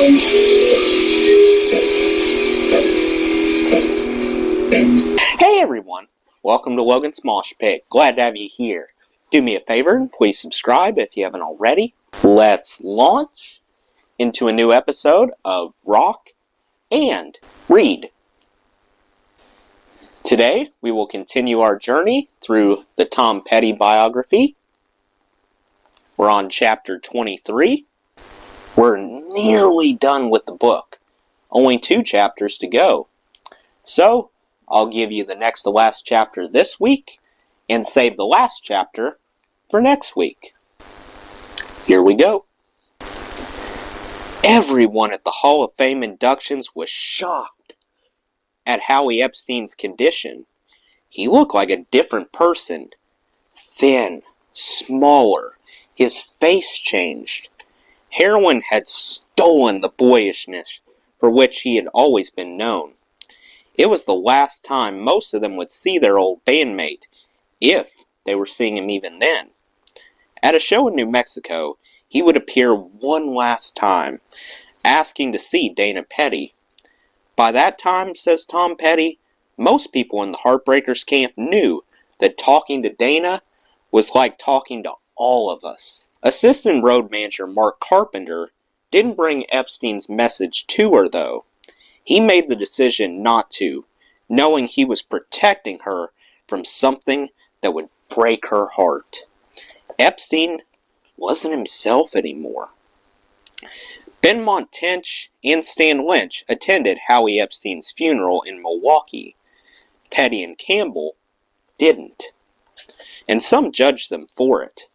Hey everyone, welcome to Logan's Mosh Pit. Glad to have you here. Do me a favor and please subscribe if you haven't already. Let's launch into a new episode of Rock and Read. Today we will continue our journey through the Tom Petty biography. We're on chapter 23. We're nearly done with the book. Only 2 chapters to go. So, I'll give you the next to last chapter this week and save the last chapter for next week. Here we go. Everyone at the Hall of Fame inductions was shocked at Howie Epstein's condition. He looked like a different person. Thin, smaller, his face changed. Heroin had stolen the boyishness for which he had always been known. It was the last time most of them would see their old bandmate, if they were seeing him even then. At a show in New Mexico, he would appear one last time, asking to see Dana Petty. By that time, says Tom Petty, most people in the Heartbreakers camp knew that talking to Dana was like talking to all of us. Assistant road manager Mark Carpenter didn't bring Epstein's message to her, though. He made the decision not to, knowing he was protecting her from something that would break her heart. Epstein wasn't himself anymore. Benmont Tench and Stan Lynch attended Howie Epstein's funeral in Milwaukee. Petty and Campbell didn't, and some judged them for it.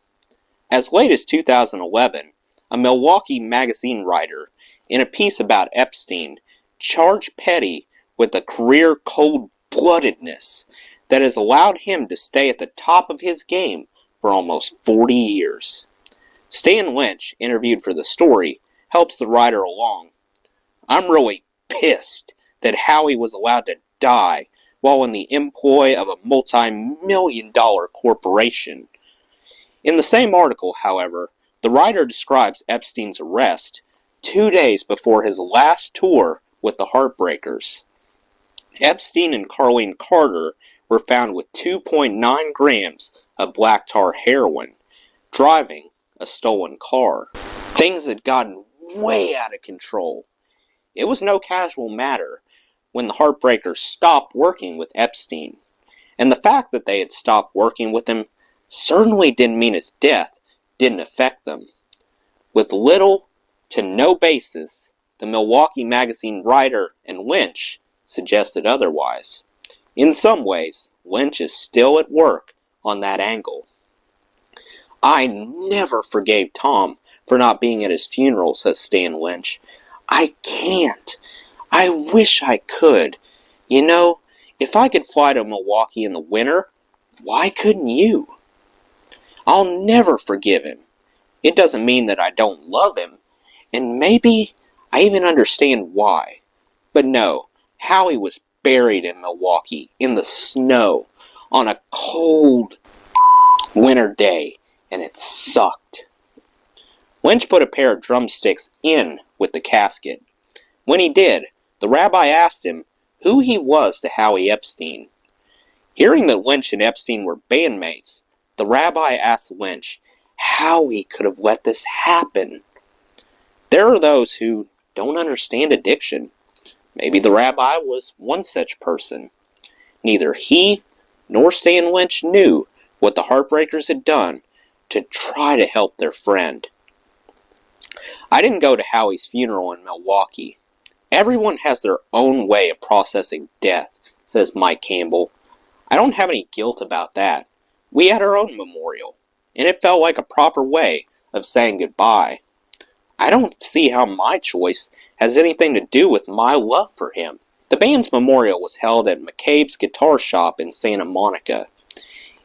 As late as 2011, a Milwaukee magazine writer, in a piece about Epstein, charged Petty with a career cold-bloodedness that has allowed him to stay at the top of his game for almost 40 years. Stan Lynch, interviewed for the story, helps the writer along. "I'm really pissed that Howie was allowed to die while in the employ of a multi-million-dollar corporation." In the same article, however, the writer describes Epstein's arrest 2 days before his last tour with the Heartbreakers. Epstein and Carlene Carter were found with 2.9 grams of black tar heroin, driving a stolen car. Things had gotten way out of control. It was no casual matter when the Heartbreakers stopped working with Epstein, and the fact that they had stopped working with him certainly didn't mean his death didn't affect them. With little to no basis, the Milwaukee magazine writer and Lynch suggested otherwise. In some ways, Lynch is still at work on that angle. "I never forgave Tom for not being at his funeral," says Stan Lynch. "I can't. I wish I could. You know, if I could fly to Milwaukee in the winter, why couldn't you? I'll never forgive him. It doesn't mean that I don't love him, and maybe I even understand why. But no, Howie was buried in Milwaukee in the snow on a cold winter day, and it sucked." Lynch put a pair of drumsticks in with the casket. When he did, the rabbi asked him who he was to Howie Epstein. Hearing that Lynch and Epstein were bandmates, the rabbi asked Lynch how he could have let this happen. There are those who don't understand addiction. Maybe the rabbi was one such person. Neither he nor Stan Lynch knew what the Heartbreakers had done to try to help their friend. "I didn't go to Howie's funeral in Milwaukee. Everyone has their own way of processing death," says Mike Campbell. "I don't have any guilt about that. We had our own memorial, and it felt like a proper way of saying goodbye. I don't see how my choice has anything to do with my love for him." The band's memorial was held at McCabe's guitar shop in Santa Monica.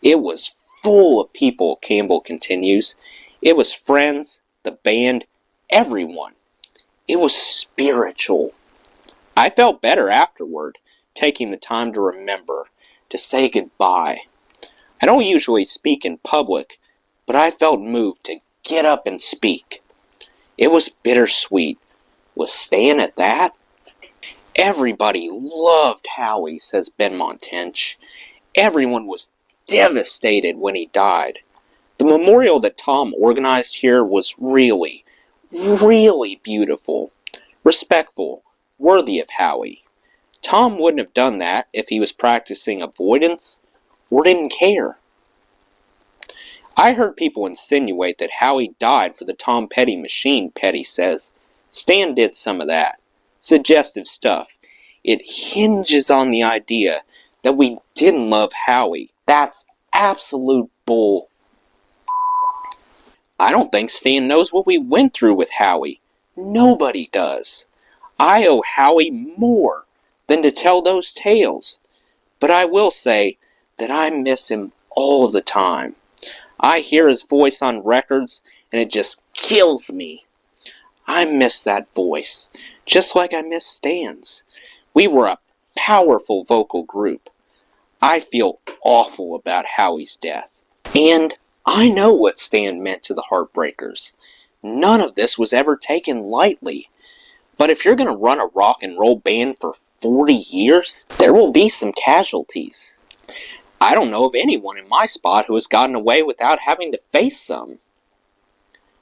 "It was full of people," Campbell continues. "It was friends, the band, everyone. It was spiritual. I felt better afterward, taking the time to remember, to say goodbye. I don't usually speak in public, but I felt moved to get up and speak. It was bittersweet, Was Stan at that? Everybody loved Howie, says Ben Montench. Everyone was devastated when he died. The memorial that Tom organized here was really, really beautiful, respectful, worthy of Howie. Tom wouldn't have done that if he was practicing avoidance or didn't care. I heard people insinuate that Howie died for the Tom Petty machine, Petty says. Stan did some of that. Suggestive stuff. It hinges on the idea that we didn't love Howie. That's absolute bull. I don't think Stan knows what we went through with Howie. Nobody does. I owe Howie more than to tell those tales. But I will say that I miss him all the time. I hear his voice on records, and it just kills me. I miss that voice, just like I miss Stan's. We were a powerful vocal group. I feel awful about Howie's death. And I know what Stan meant to the Heartbreakers. None of this was ever taken lightly. But if you're going to run a rock and roll band for 40 years, there will be some casualties. I don't know of anyone in my spot who has gotten away without having to face some.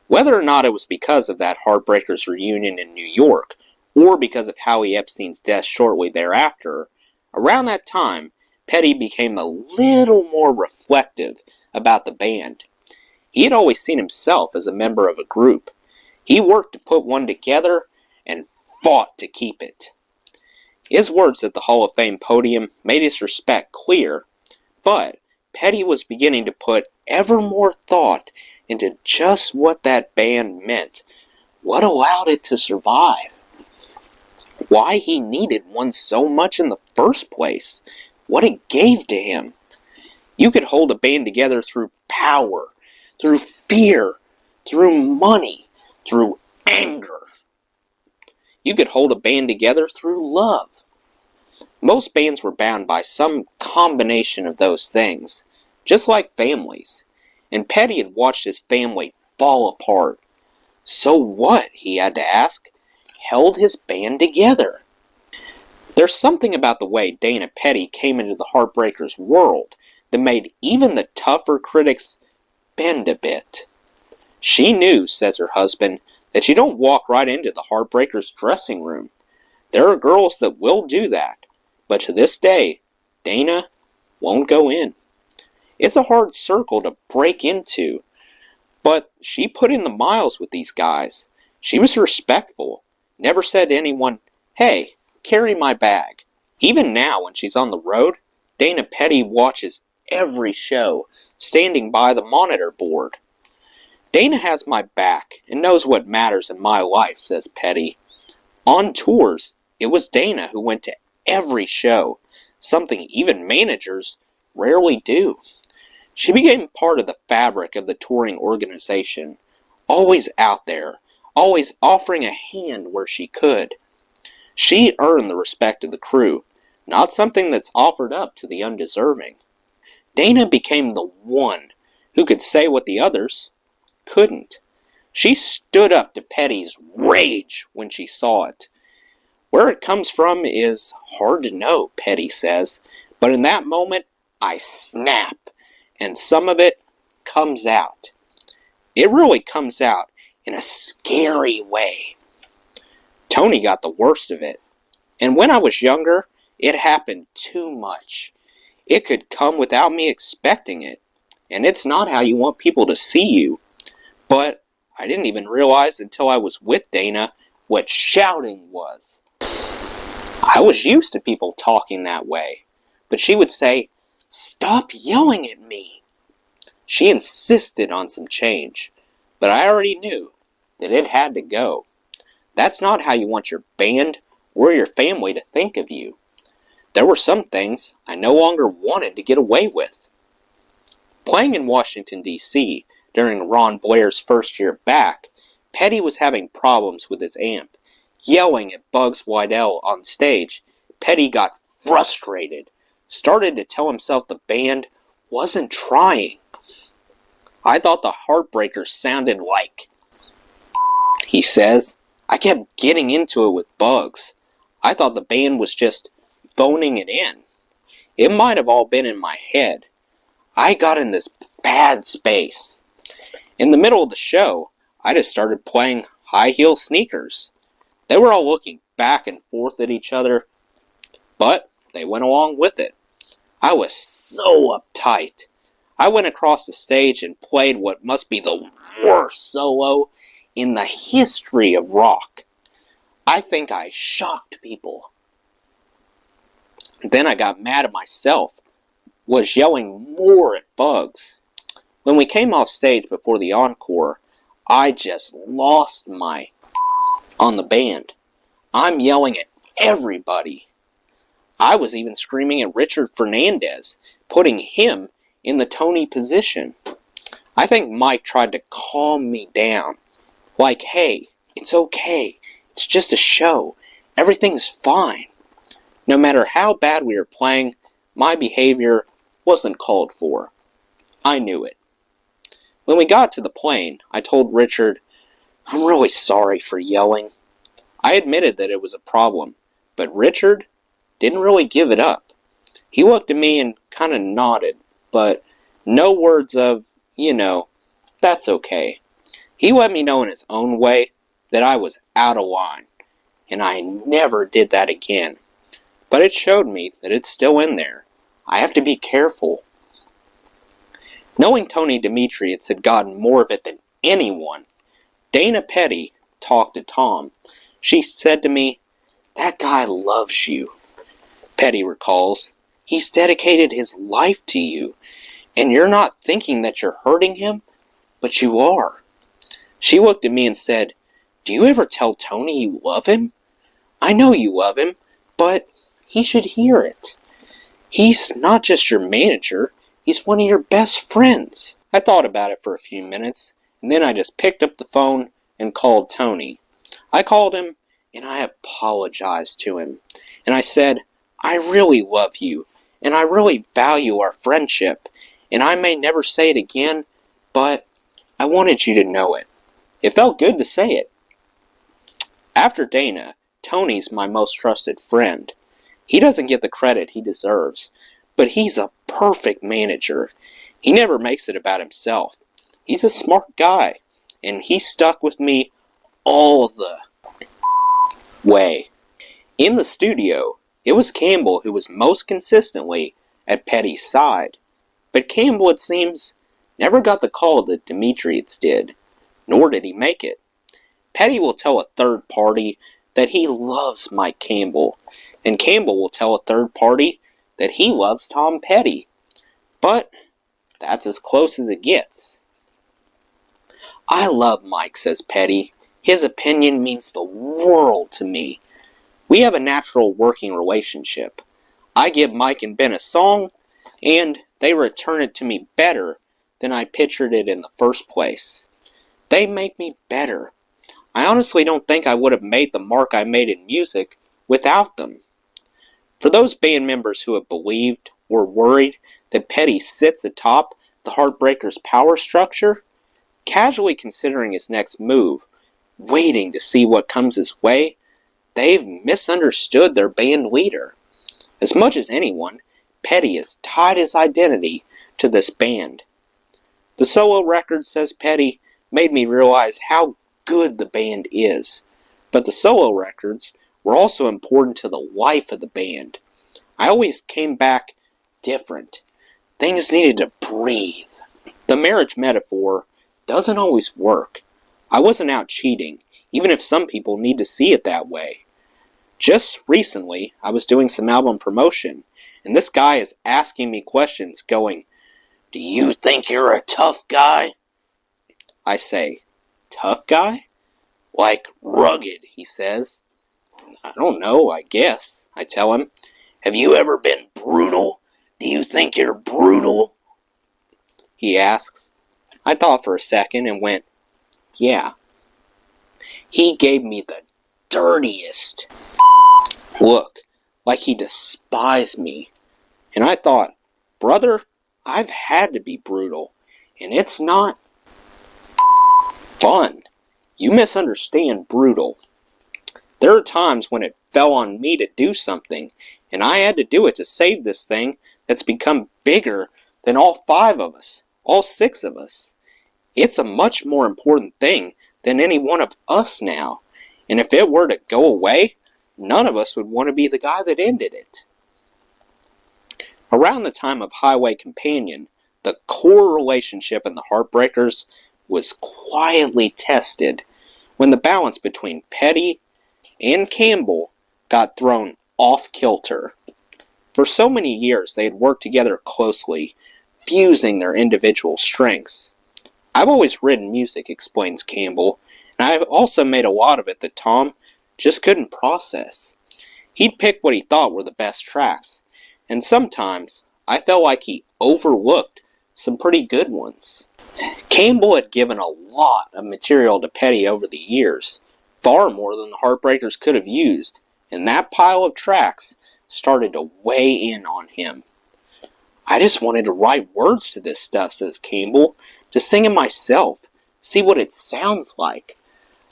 Whether or not it was because of that Heartbreakers reunion in New York, or because of Howie Epstein's death shortly thereafter, around that time, Petty became a little more reflective about the band. He had always seen himself as a member of a group. He worked to put one together and fought to keep it. His words at the Hall of Fame podium made his respect clear, but Petty was beginning to put ever more thought into just what that band meant, what allowed it to survive, why he needed one so much in the first place, what it gave to him. You could hold a band together through power, through fear, through money, through anger. You could hold a band together through love. Most bands were bound by some combination of those things, just like families. And Petty had watched his family fall apart. So what, he had to ask, held his band together? There's something about the way Dana Petty came into the Heartbreakers world that made even the tougher critics bend a bit. She knew, says her husband, that you don't walk right into the Heartbreakers dressing room. There are girls that will do that. But to this day, Dana won't go in. It's a hard circle to break into, but she put in the miles with these guys. She was respectful, never said to anyone, "Hey, carry my bag." Even now, when she's on the road, Dana Petty watches every show, standing by the monitor board. Dana has my back and knows what matters in my life, says Petty. On tours, it was Dana who went to every show, something even managers rarely do. She became part of the fabric of the touring organization, always out there, always offering a hand where she could. She earned the respect of the crew, not something that's offered up to the undeserving. Dana became the one who could say what the others couldn't. She stood up to Petty's rage when she saw it. Where it comes from is hard to know, Petty says, but in that moment, I snap, and some of it comes out. It really comes out in a scary way. Tony got the worst of it, and when I was younger, it happened too much. It could come without me expecting it, and it's not how you want people to see you. But I didn't even realize until I was with Dana what shouting was. I was used to people talking that way, but she would say, "Stop yelling at me." She insisted on some change, but I already knew that it had to go. That's not how you want your band or your family to think of you. There were some things I no longer wanted to get away with. Playing in Washington, D.C., during Ron Blair's first year back, Petty was having problems with his amp. Yelling at Bugs Wydell on stage, Petty got frustrated, started to tell himself the band wasn't trying. "I thought the Heartbreakers sounded like," he says. I kept getting into it with Bugs. I thought the band was just phoning it in. It might have all been in my head. I got in this bad space. In the middle of the show, I just started playing high-heel sneakers. They were all looking back and forth at each other, but they went along with it. I was so uptight. I went across the stage and played what must be the worst solo in the history of rock. I think I shocked people. Then I got mad at myself, was yelling more at Bugs. When we came off stage before the encore, I just lost my on the band. I'm yelling at everybody. I was even screaming at Richard Fernandez, putting him in the Tony position. I think Mike tried to calm me down. Like, hey, it's okay. It's just a show. Everything's fine. No matter how bad we were playing, my behavior wasn't called for. I knew it. When we got to the plane, I told Richard, I'm really sorry for yelling. I admitted that it was a problem, but Richard didn't really give it up. He looked at me and kind of nodded, but no words of, that's okay. He let me know in his own way that I was out of line, and I never did that again. But it showed me that it's still in there. I have to be careful. Knowing Tony Demetrius had gotten more of it than anyone, Dana Petty talked to Tom. She said to me, that guy loves you. Petty recalls, he's dedicated his life to you, and you're not thinking that you're hurting him, but you are. She looked at me and said, do you ever tell Tony you love him? I know you love him, but he should hear it. He's not just your manager, he's one of your best friends. I thought about it for a few minutes, and then I just picked up the phone and called Tony. I called him, and I apologized to him. And I said, I really love you, and I really value our friendship, and I may never say it again, but I wanted you to know it. It felt good to say it. After Dana, Tony's my most trusted friend. He doesn't get the credit he deserves, but he's a perfect manager. He never makes it about himself. He's a smart guy, and he stuck with me all the way. In the studio, it was Campbell who was most consistently at Petty's side, but Campbell, it seems, never got the call that Demetrius did, nor did he make it. Petty will tell a third party that he loves Mike Campbell, and Campbell will tell a third party that he loves Tom Petty. But that's as close as it gets. I love Mike, says Petty. His opinion means the world to me. We have a natural working relationship. I give Mike and Ben a song, and they return it to me better than I pictured it in the first place. They make me better. I honestly don't think I would have made the mark I made in music without them. For those band members who have believed or worried that Petty sits atop the Heartbreakers' power structure, casually considering his next move, waiting to see what comes his way, they've misunderstood their band leader. As much as anyone, Petty has tied his identity to this band. The solo record, says Petty, made me realize how good the band is, but the solo records were also important to the life of the band. I always came back different. Things needed to breathe. The marriage metaphor doesn't always work. I wasn't out cheating, even if some people need to see it that way. Just recently, I was doing some album promotion, and this guy is asking me questions going, do you think you're a tough guy? I say, tough guy? Like rugged, he says. I don't know, I guess, I tell him. Have you ever been brutal? Do you think you're brutal? He asks. I thought for a second and went, yeah. He gave me the dirtiest look, like he despised me. And I thought, brother, I've had to be brutal, and it's not fun. You misunderstand brutal. There are times when it fell on me to do something, and I had to do it to save this thing that's become bigger than all 5 of us, all 6 of us. It's a much more important thing than any one of us now, and if it were to go away, none of us would want to be the guy that ended it. Around the time of Highway Companion, the core relationship in the Heartbreakers was quietly tested when the balance between Petty and Campbell got thrown off kilter. For so many years they had worked together closely, fusing their individual strengths. I've always written music, explains Campbell, and I've also made a lot of it that Tom just couldn't process. He'd pick what he thought were the best tracks, and sometimes I felt like he overlooked some pretty good ones. Campbell had given a lot of material to Petty over the years, far more than the Heartbreakers could have used, and that pile of tracks started to weigh in on him. I just wanted to write words to this stuff, says Campbell, to sing it myself, see what it sounds like.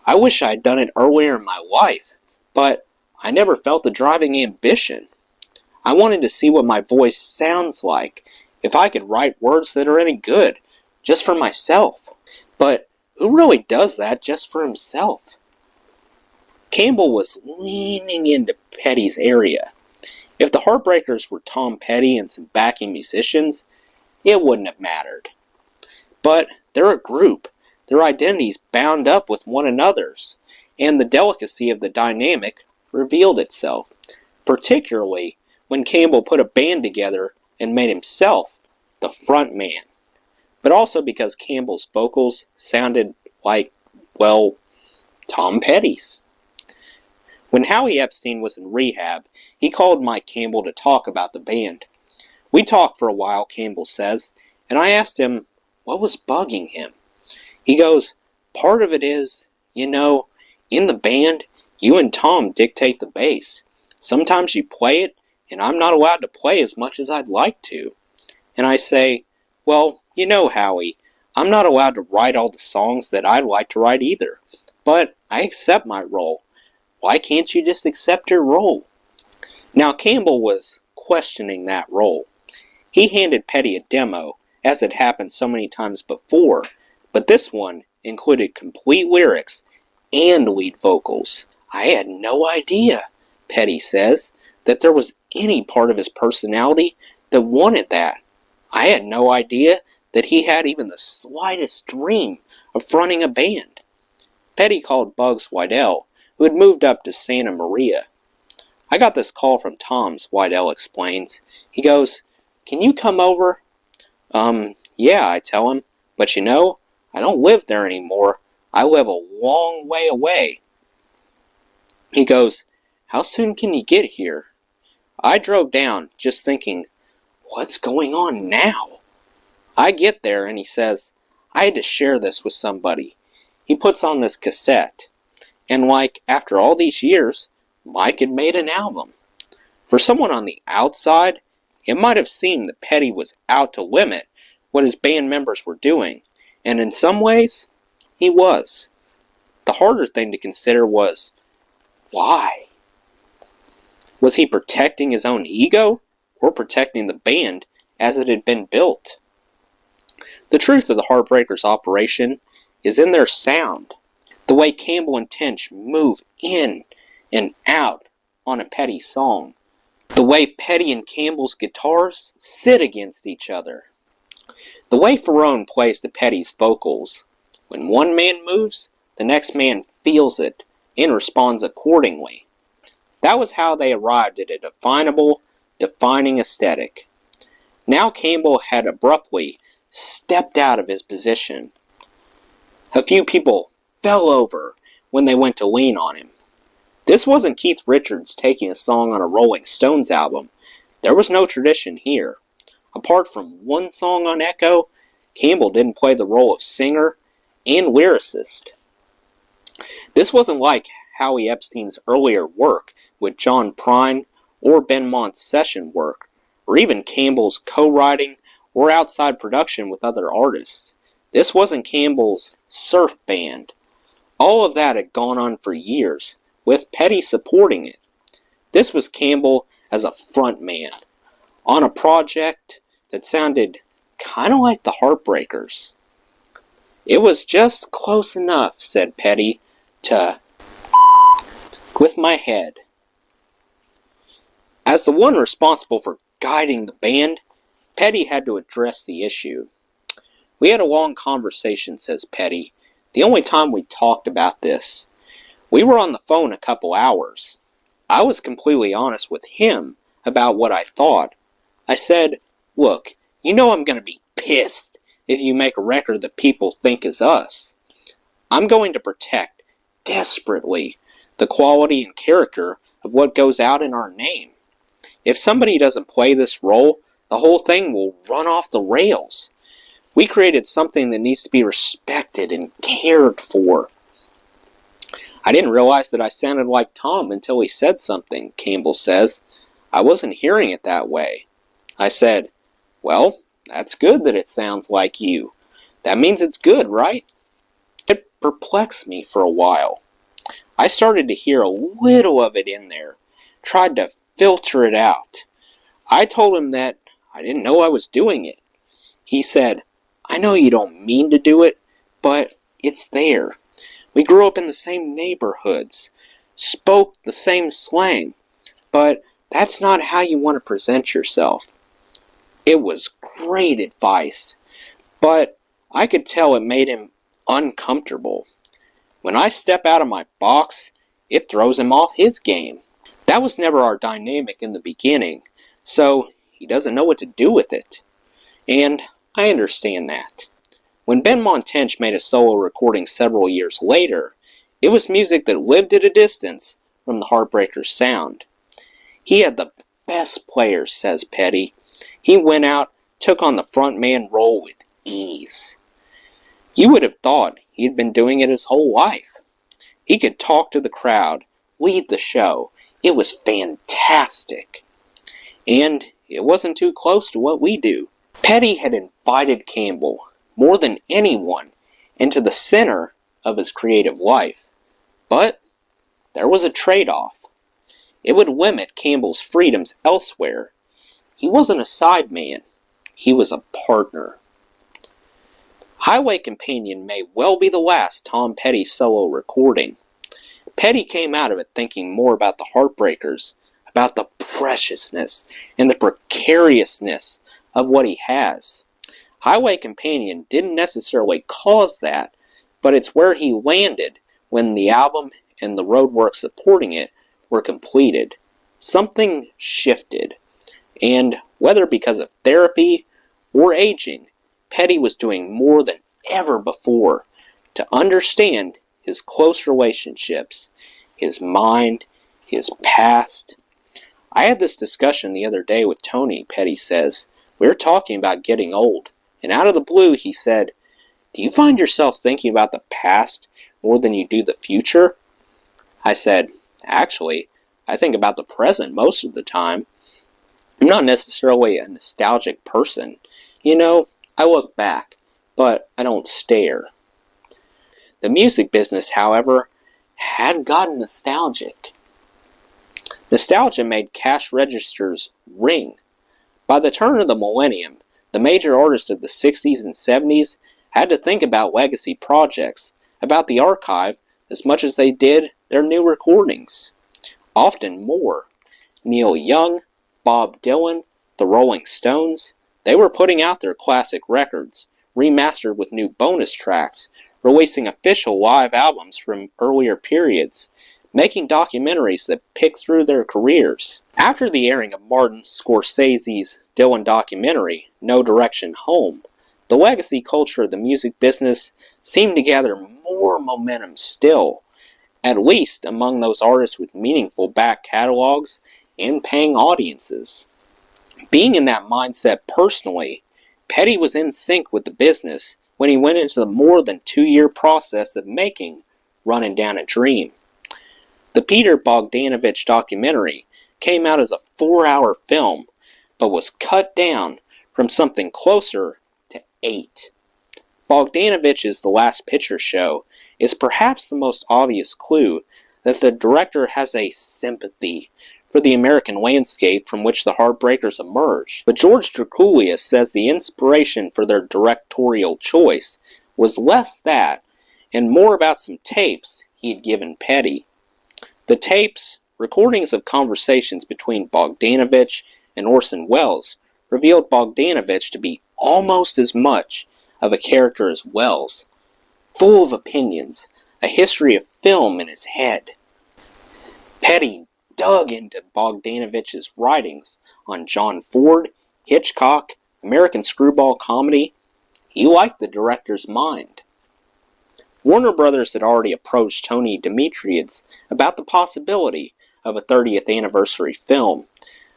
I wish I had done it earlier in my life, but I never felt the driving ambition. I wanted to see what my voice sounds like, if I could write words that are any good, just for myself. But who really does that just for himself? Campbell was leaning into Petty's area. If the Heartbreakers were Tom Petty and some backing musicians, it wouldn't have mattered. But they're a group, their identities bound up with one another's, and the delicacy of the dynamic revealed itself, particularly when Campbell put a band together and made himself the front man. But also because Campbell's vocals sounded like, well, Tom Petty's. When Howie Epstein was in rehab, he called Mike Campbell to talk about the band. We talked for a while, Campbell says, and I asked him what was bugging him. He goes, part of it is, in the band, you and Tom dictate the bass. Sometimes you play it, and I'm not allowed to play as much as I'd like to. And I say, well, Howie, I'm not allowed to write all the songs that I'd like to write either. But I accept my role. Why can't you just accept your role? Now Campbell was questioning that role. He handed Petty a demo, as had happened so many times before, but this one included complete lyrics and lead vocals. I had no idea, Petty says, that there was any part of his personality that wanted that. I had no idea that he had even the slightest dream of fronting a band. Petty called Bugs Wydell, who had moved up to Santa Maria. I got this call from Tom's, Wydell explains. He goes, can you come over? Yeah, I tell him, but I don't live there anymore. I live a long way away. He goes, how soon can you get here? I drove down, just thinking, what's going on now? I get there, and he says, I had to share this with somebody. He puts on this cassette, and after all these years, Mike had made an album. For someone on the outside, it might have seemed that Petty was out to limit what his band members were doing, and in some ways, he was. The harder thing to consider was, why? Was he protecting his own ego, or protecting the band as it had been built? The truth of the Heartbreakers' operation is in their sound. The way Campbell and Tench move in and out on a Petty song. The way Petty and Campbell's guitars sit against each other. The way Ferrone plays to Petty's vocals. When one man moves, the next man feels it and responds accordingly. That was how they arrived at a defining aesthetic. Now Campbell had abruptly stepped out of his position. A few people fell over when they went to lean on him. This wasn't Keith Richards taking a song on a Rolling Stones album. There was no tradition here. Apart from one song on Echo, Campbell didn't play the role of singer and lyricist. This wasn't like Howie Epstein's earlier work with John Prine or Ben Mont's session work, or even Campbell's co-writing or outside production with other artists. This wasn't Campbell's surf band. All of that had gone on for years, with Petty supporting it. This was Campbell as a front man on a project that sounded kind of like the Heartbreakers. It was just close enough, said Petty, to with my head. As the one responsible for guiding the band, Petty had to address the issue. We had a long conversation, says Petty, the only time we talked about this. We were on the phone a couple hours. I was completely honest with him about what I thought. I said, look, you know I'm going to be pissed if you make a record that people think is us. I'm going to protect, desperately, the quality and character of what goes out in our name. If somebody doesn't play this role, the whole thing will run off the rails. We created something that needs to be respected and cared for. I didn't realize that I sounded like Tom until he said something, Campbell says. I wasn't hearing it that way. I said, well, that's good that it sounds like you. That means it's good, right? It perplexed me for a while. I started to hear a little of it in there, tried to filter it out. I told him that I didn't know I was doing it. He said, I know you don't mean to do it, but it's there. We grew up in the same neighborhoods, spoke the same slang, but that's not how you want to present yourself. It was great advice, but I could tell it made him uncomfortable. When I step out of my box, it throws him off his game. That was never our dynamic in the beginning, so he doesn't know what to do with it. And I understand that. When Ben Montench made a solo recording several years later, it was music that lived at a distance from the Heartbreakers' sound. He had the best players, says Petty. He went out, took on the front man role with ease. You would have thought he had been doing it his whole life. He could talk to the crowd, lead the show. It was fantastic. And it wasn't too close to what we do. Petty had invited Campbell, more than anyone, into the center of his creative life. But there was a trade-off. It would limit Campbell's freedoms elsewhere. He wasn't a sideman. He was a partner. Highway Companion may well be the last Tom Petty solo recording. Petty came out of it thinking more about the Heartbreakers, about the preciousness and the precariousness of what he has. Highway Companion didn't necessarily cause that, but it's where he landed when the album and the roadwork supporting it were completed. Something shifted, and whether because of therapy or aging, Petty was doing more than ever before to understand his close relationships, his mind, his past. I had this discussion the other day with Tony, Petty says. We were talking about getting old. And out of the blue, he said, do you find yourself thinking about the past more than you do the future? I said, actually, I think about the present most of the time. I'm not necessarily a nostalgic person. You know, I look back, but I don't stare. The music business, however, had gotten nostalgic. Nostalgia made cash registers ring. By the turn of the millennium, the major artists of the 60s and 70s had to think about legacy projects, about the archive, as much as they did their new recordings. Often more. Neil Young, Bob Dylan, the Rolling Stones, they were putting out their classic records, remastered with new bonus tracks, releasing official live albums from earlier periods, making documentaries that pick through their careers. After the airing of Martin Scorsese's Dylan documentary, No Direction Home, the legacy culture of the music business seemed to gather more momentum still, at least among those artists with meaningful back catalogs and paying audiences. Being in that mindset personally, Petty was in sync with the business when he went into the more than 2-year process of making Running Down a Dream. The Peter Bogdanovich documentary came out as a 4-hour film, but was cut down from something closer to 8. Bogdanovich's The Last Picture Show is perhaps the most obvious clue that the director has a sympathy for the American landscape from which the Heartbreakers emerged. But George Drakoulias says the inspiration for their directorial choice was less that and more about some tapes he had given Petty. The tapes, recordings of conversations between Bogdanovich and Orson Welles, revealed Bogdanovich to be almost as much of a character as Welles, full of opinions, a history of film in his head. Petty dug into Bogdanovich's writings on John Ford, Hitchcock, American screwball comedy. He liked the director's mind. Warner Brothers had already approached Tony Dimitriades about the possibility of a 30th anniversary film,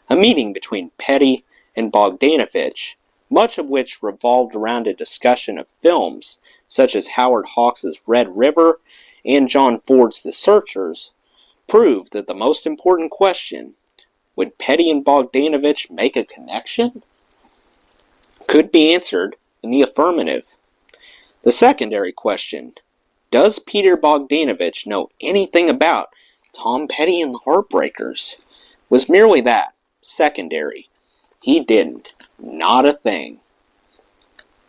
a meeting between Petty and Bogdanovich, much of which revolved around a discussion of films such as Howard Hawks' Red River and John Ford's The Searchers, proved that the most important question, would Petty and Bogdanovich make a connection, could be answered in the affirmative. The secondary question, does Peter Bogdanovich know anything about Tom Petty and the Heartbreakers, was merely that, secondary. He didn't. Not a thing.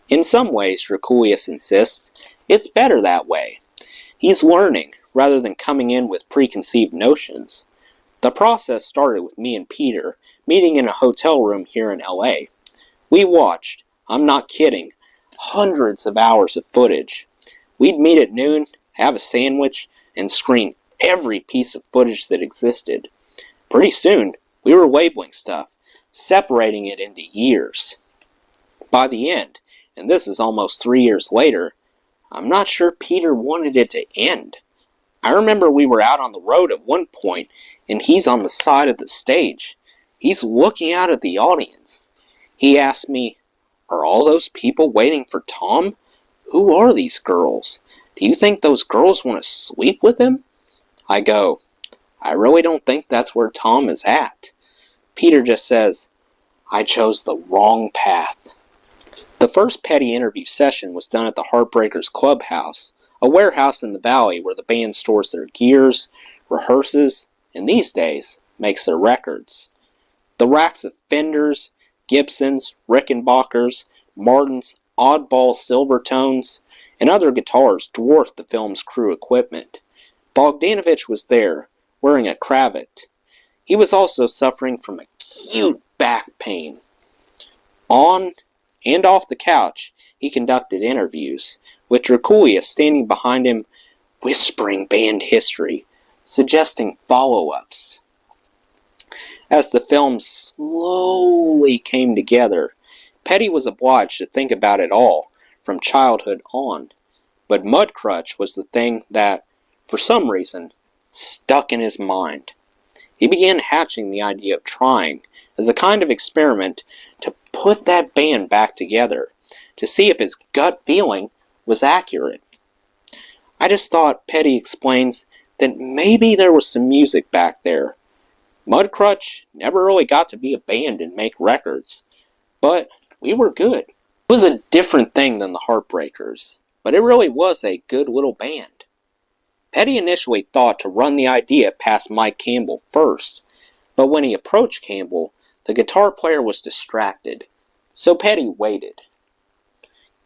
In some ways, Drakoulias insists, it's better that way. He's learning, rather than coming in with preconceived notions. The process started with me and Peter meeting in a hotel room here in LA. We watched, I'm not kidding, hundreds of hours of footage. We'd meet at noon, have a sandwich, and screen every piece of footage that existed. Pretty soon, we were labeling stuff, separating it into years. By the end, and this is almost 3 years later, I'm not sure Peter wanted it to end. I remember we were out on the road at one point, and he's on the side of the stage. He's looking out at the audience. He asked me, are all those people waiting for Tom? Who are these girls? Do you think those girls want to sleep with him? I go, I really don't think that's where Tom is at. Peter just says, I chose the wrong path. The first Petty interview session was done at the Heartbreakers Clubhouse, a warehouse in the valley where the band stores their gears, rehearses, and these days, makes their records. The racks of Fenders, Gibsons, Rickenbackers, Martins, oddball Silvertones, and other guitars dwarfed the film's crew equipment. Bogdanovich was there, wearing a cravat. He was also suffering from acute back pain. On and off the couch, he conducted interviews, with Drakoulias standing behind him, whispering band history, suggesting follow-ups. As the film slowly came together, Petty was obliged to think about it all, from childhood on. But Mudcrutch was the thing that, for some reason, stuck in his mind. He began hatching the idea of trying, as a kind of experiment, to put that band back together, to see if his gut feeling was accurate. I just thought Petty explains that maybe there was some music back there. Mudcrutch never really got to be a band and make records, but we were good. It was a different thing than the Heartbreakers, but it really was a good little band. Petty initially thought to run the idea past Mike Campbell first, but when he approached Campbell, the guitar player was distracted, so Petty waited.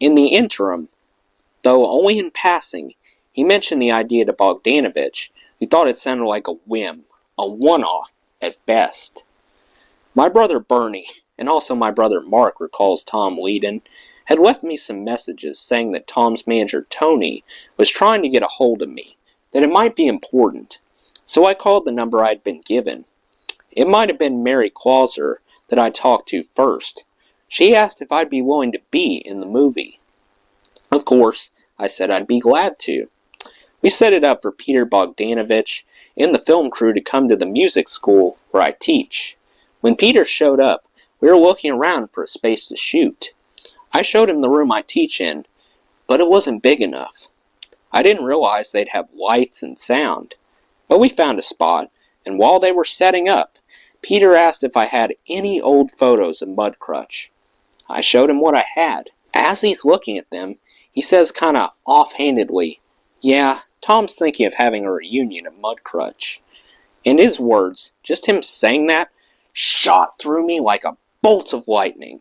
In the interim, though only in passing, he mentioned the idea to Bogdanovich, who thought it sounded like a whim, a one-off at best. My brother Bernie, and also my brother Mark recalls Tom Whedon, had left me some messages saying that Tom's manager Tony was trying to get a hold of me, that it might be important, so I called the number I'd been given. It might have been Mary Clauser that I talked to first. She asked if I'd be willing to be in the movie. Of course, I said I'd be glad to. We set it up for Peter Bogdanovich and the film crew to come to the music school where I teach. When Peter showed up, we were looking around for a space to shoot. I showed him the room I teach in, but it wasn't big enough. I didn't realize they'd have lights and sound. But we found a spot, and while they were setting up, Peter asked if I had any old photos of Mudcrutch. I showed him what I had. As he's looking at them, he says kinda offhandedly, yeah, Tom's thinking of having a reunion at Mudcrutch. And his words, just him saying that, shot through me like a bolt of lightning.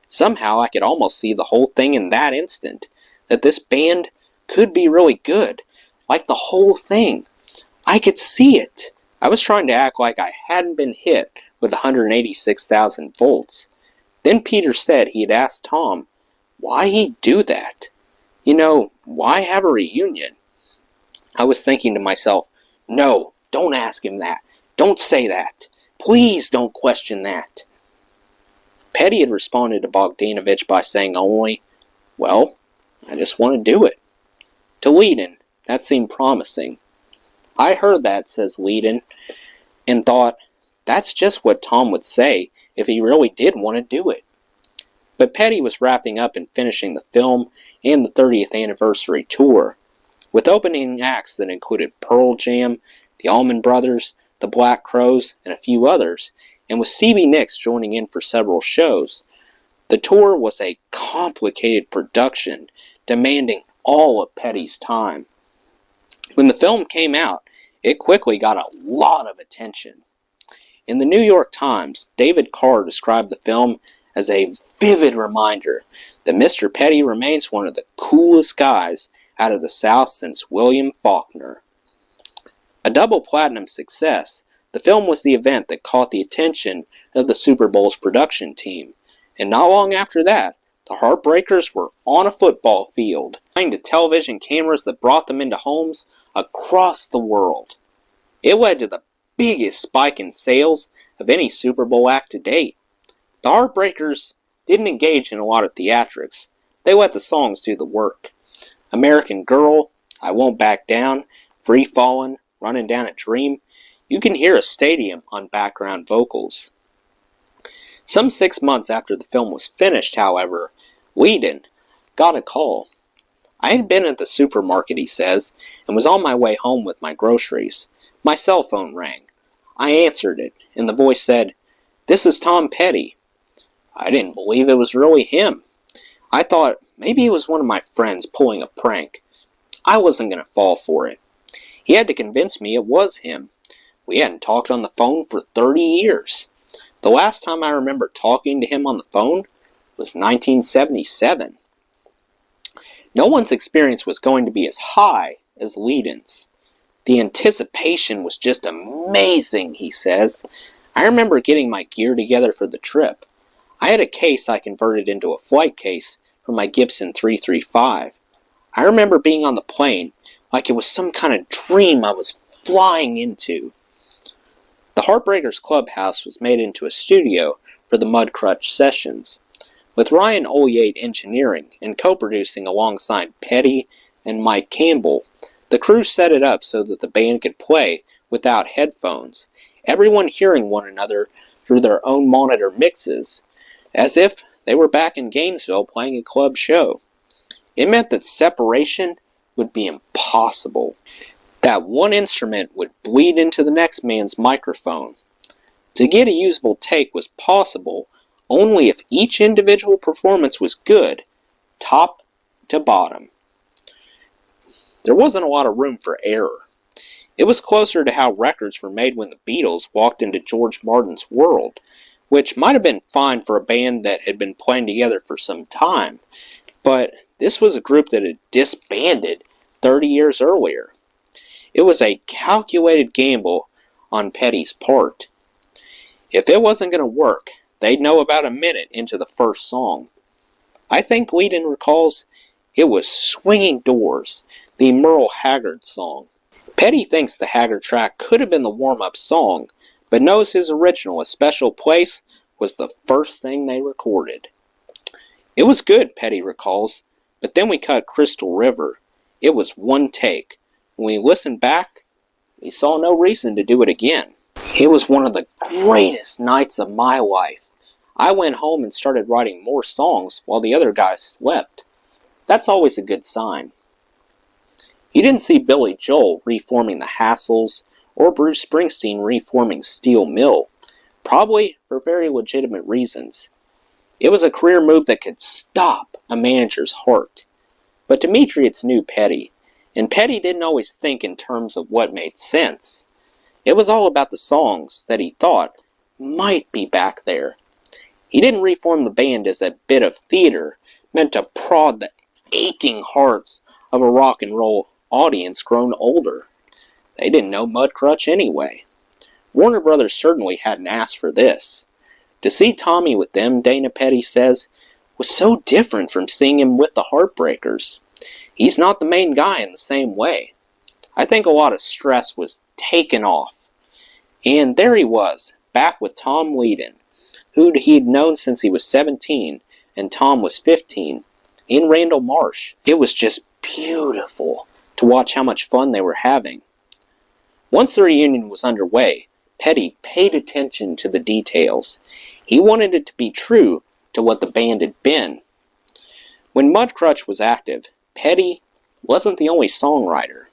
Somehow I could almost see the whole thing in that instant, that this band could be really good, like the whole thing. I could see it. I was trying to act like I hadn't been hit with 186,000 volts. Then Peter said he had asked Tom why he'd do that. Why have a reunion? I was thinking to myself, no, don't ask him that. Don't say that. Please don't question that. Petty had responded to Bogdanovich by saying only, well, I just want to do it. To Leadon, that seemed promising. I heard that, says Leadon, and thought, that's just what Tom would say if he really did want to do it. But Petty was wrapping up and finishing the film and the 30th anniversary tour, with opening acts that included Pearl Jam, the Allman Brothers, the Black Crowes, and a few others, and with Stevie Nicks joining in for several shows. The tour was a complicated production, demanding all of Petty's time. When the film came out, it quickly got a lot of attention. In the New York Times, David Carr described the film as a vivid reminder that Mr. Petty remains one of the coolest guys out of the South since William Faulkner. A double platinum success, the film was the event that caught the attention of the Super Bowl's production team, and not long after that, the Heartbreakers were on a football field, trying to television cameras that brought them into homes across the world. It led to the biggest spike in sales of any Super Bowl act to date. The Heartbreakers didn't engage in a lot of theatrics. They let the songs do the work. American Girl, I Won't Back Down, Free Fallin', Running Down a Dream, you can hear a stadium on background vocals. Some 6 months after the film was finished, however, Leadon got a call. I had been at the supermarket, he says, and was on my way home with my groceries. My cell phone rang. I answered it, and the voice said, "This is Tom Petty." I didn't believe it was really him. I thought maybe it was one of my friends pulling a prank. I wasn't going to fall for it. He had to convince me it was him. We hadn't talked on the phone for 30 years. The last time I remember talking to him on the phone was 1977. No one's experience was going to be as high as Leadon's. The anticipation was just amazing, he says. I remember getting my gear together for the trip. I had a case I converted into a flight case for my Gibson 335. I remember being on the plane like it was some kind of dream I was flying into. The Heartbreakers Clubhouse was made into a studio for the Mudcrutch sessions, with Ryan Olyate engineering and co-producing alongside Petty and Mike Campbell. The crew set it up so that the band could play without headphones, everyone hearing one another through their own monitor mixes, as if they were back in Gainesville playing a club show. It meant that separation would be impossible, that one instrument would bleed into the next man's microphone. To get a usable take was possible only if each individual performance was good, top to bottom. There wasn't a lot of room for error. It was closer to how records were made when the Beatles walked into George Martin's world, which might have been fine for a band that had been playing together for some time, but this was a group that had disbanded 30 years earlier. It was a calculated gamble on Petty's part. If it wasn't going to work, they'd know about a minute into the first song. I think Leadon recalls it was Swinging Doors, the Merle Haggard song. Petty thinks the Haggard track could have been the warm-up song, but knows his original, A Special Place, was the first thing they recorded. It was good, Petty recalls, but then we cut Crystal River. It was one take. When we listened back, we saw no reason to do it again. It was one of the greatest nights of my life. I went home and started writing more songs while the other guys slept. That's always a good sign. You didn't see Billy Joel reforming the Hassles or Bruce Springsteen reforming Steel Mill, probably for very legitimate reasons. It was a career move that could stop a manager's heart. But Demetrius knew Petty, And Petty didn't always think in terms of what made sense. It was all about the songs that he thought might be back there. He didn't reform the band as a bit of theater meant to prod the aching hearts of a rock and roll audience grown older. They didn't know Mudcrutch anyway. Warner Brothers certainly hadn't asked for this. To see Tommy with them, Dana Petty says, was so different from seeing him with the Heartbreakers. He's not the main guy in the same way. I think a lot of stress was taken off. And there he was, back with Tom Leadon, who he'd known since he was 17 and Tom was 15, in Randall Marsh. It was just beautiful to watch how much fun they were having. Once the reunion was underway, Petty paid attention to the details. He wanted it to be true to what the band had been. When Mudcrutch was active, Petty wasn't the only songwriter.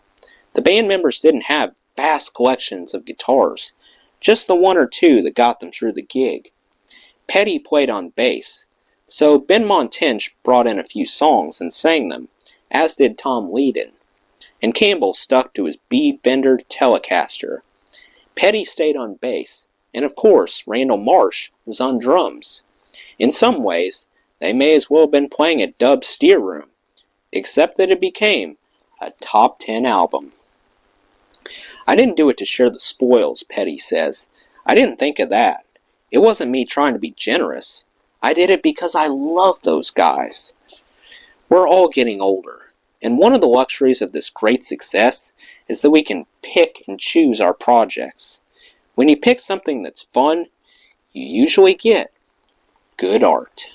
The band members didn't have vast collections of guitars, just the one or two that got them through the gig. Petty played on bass, so Ben Montench brought in a few songs and sang them, as did Tom Leadon, and Campbell stuck to his B-Bender Telecaster. Petty stayed on bass, and of course Randall Marsh was on drums. In some ways, they may as well have been playing at Dub's Steer Room, except that it became a top 10 album. I didn't do it to share the spoils, Petty says. I didn't think of that. It wasn't me trying to be generous. I did it because I love those guys. We're all getting older, and one of the luxuries of this great success is that we can pick and choose our projects. When you pick something that's fun, you usually get good art.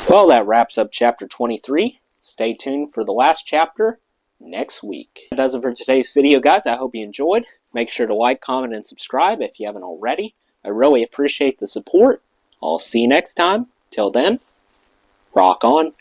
Well, that wraps up chapter 23. Stay tuned for the last chapter next week. That does it for today's video, guys. I hope you enjoyed. Make sure to like, comment, and subscribe if you haven't already. I really appreciate the support. I'll see you next time. Till then, rock on.